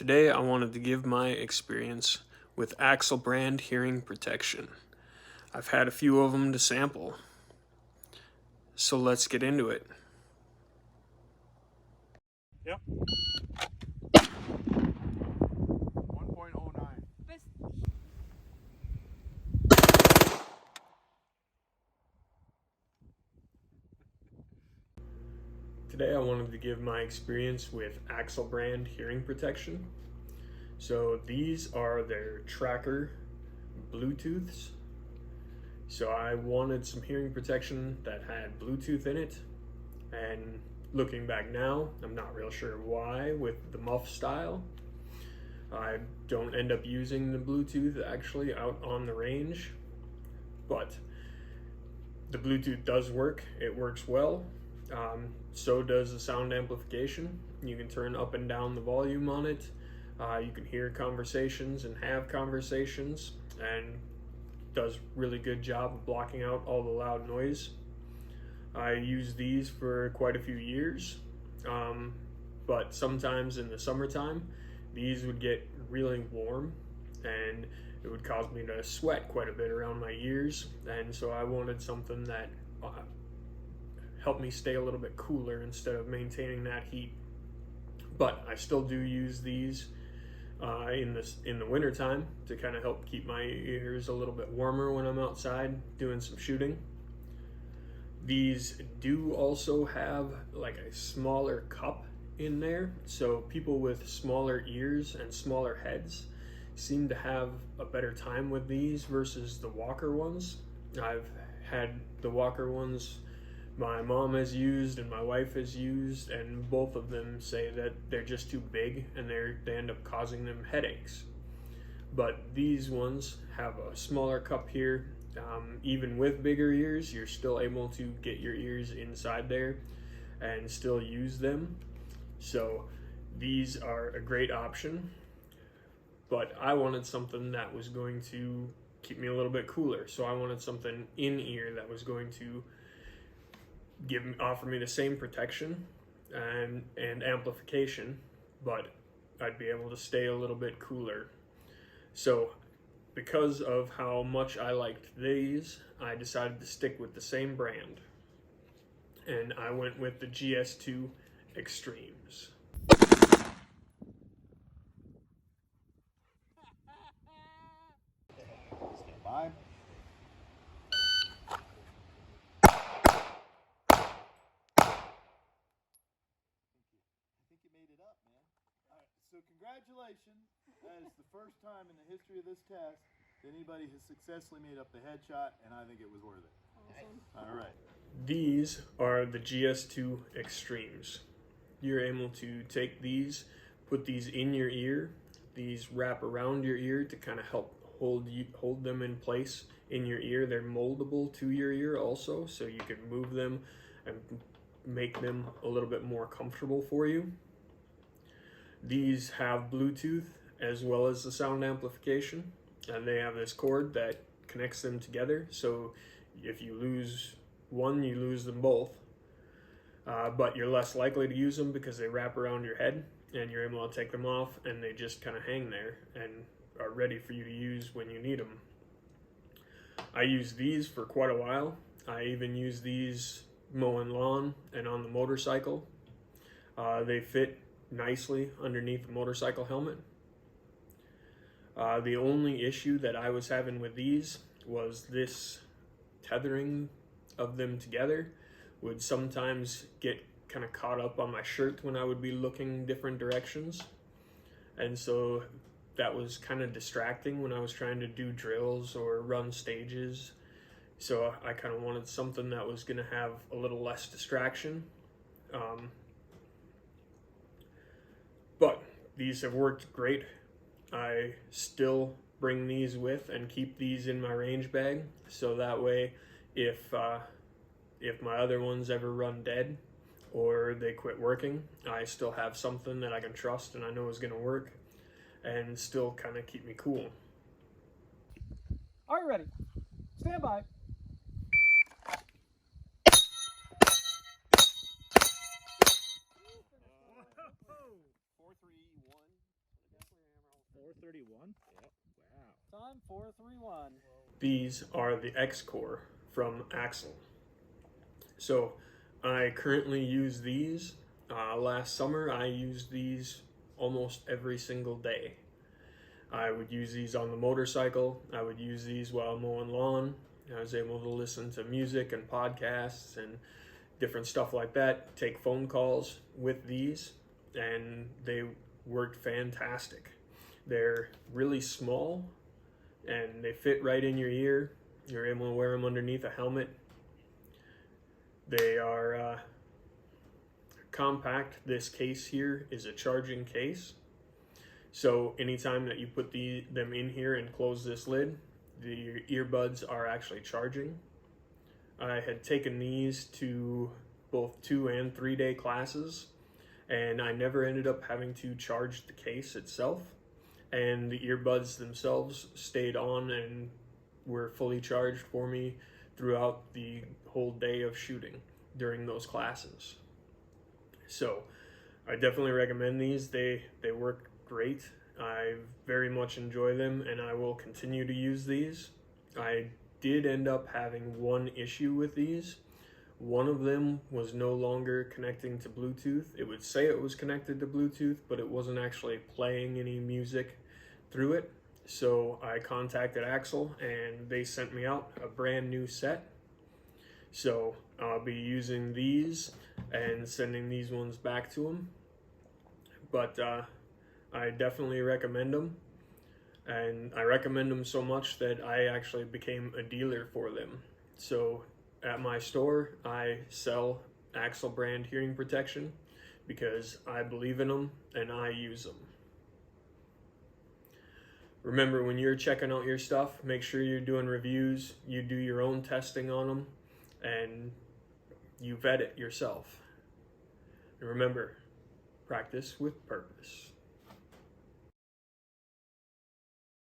Today I wanted to give my experience with AXIL brand hearing protection. I've had a few of them to sample, so let's get into it. Yep. 1.09. Today I wanted to give my experience with AXIL brand hearing protection. So these are their Tracker Bluetooths. So I wanted some hearing protection that had Bluetooth in it, and looking back now, I'm not real sure why with the muff style. I don't end up using the Bluetooth actually out on the range, but the Bluetooth does work. It works well. So does the sound amplification. You can turn up and down the volume on it. You can hear conversations and have conversations, and does really good job of blocking out all the loud noise. I use these for quite a few years, but sometimes in the summertime, these would get really warm and it would cause me to sweat quite a bit around my ears, and so I wanted something that helped me stay a little bit cooler instead of maintaining that heat. But I still do use these in the winter time to kind of help keep my ears a little bit warmer when I'm outside doing some shooting. These do also have like a smaller cup in there, so people with smaller ears and smaller heads seem to have a better time with these versus the Walker ones. I've had the Walker ones my mom has used and my wife has used, and both of them say that they're just too big and they end up causing them headaches. But these ones have a smaller cup here. Even with bigger ears, you're still able to get your ears inside there and still use them. So these are a great option, but I wanted something that was going to keep me a little bit cooler. So I wanted something in ear that was going to offer me the same protection and amplification, but I'd be able to stay a little bit cooler. So because of how much I liked these, I decided to stick with the same brand, and I went with the GS2 Extremes. Stand by. I think you made it up, man. All right, so congratulations. That is the first time in the history of this test that anybody has successfully made up the headshot, and I think it was worth it. Awesome. All right. These are the GS2 Extremes. You're able to take these, put these in your ear. These wrap around your ear to kind of help hold them in place in your ear. They're moldable to your ear also, so you can move them and make them a little bit more comfortable for you. These have Bluetooth as well as the sound amplification, and they have this cord that connects them together, so if you lose one, you lose them both. But you're less likely to use them because they wrap around your head and you're able to take them off, and they just kind of hang there and are ready for you to use when you need them. I used these for quite a while. I even use these mowing lawn and on the motorcycle. They fit nicely underneath the motorcycle helmet. The only issue that I was having with these was this tethering of them together would sometimes get kind of caught up on my shirt when I would be looking different directions, and so that was kind of distracting when I was trying to do drills or run stages. So I kind of wanted something that was going to have a little less distraction. But these have worked great. I still bring these with and keep these in my range bag, so that way if my other ones ever run dead or they quit working, I still have something that I can trust and I know is going to work and still kind of keep me cool. Are you ready? Stand by. 4, 3, 1. 431? Yep. Wow. Time 431. These are the XCOR from AXIL. So I currently use these. Last summer I used these almost every single day. I would use these on the motorcycle. I would use these while mowing lawn. I was able to listen to music and podcasts and different stuff like that, take phone calls with these, and they worked fantastic. They're really small and they fit right in your ear. You're able to wear them underneath a helmet. They are compact. This case here is a charging case. So anytime that you put them in here and close this lid, the earbuds are actually charging. I had taken these to both 2 and 3 day classes, and I never ended up having to charge the case itself. And the earbuds themselves stayed on and were fully charged for me throughout the whole day of shooting during those classes. So I definitely recommend these. They work great. I very much enjoy them, and I will continue to use these. I did end up having one issue with these. One of them was no longer connecting to Bluetooth. It would say it was connected to Bluetooth, but it wasn't actually playing any music through it. So I contacted AXIL and they sent me out a brand new set. So I'll be using these and sending these ones back to them. But I definitely recommend them. And I recommend them so much that I actually became a dealer for them. So at my store, I sell AXIL brand hearing protection because I believe in them and I use them. Remember, when you're checking out your stuff, make sure you're doing reviews, you do your own testing on them, and you vet it yourself. And remember, practice with purpose.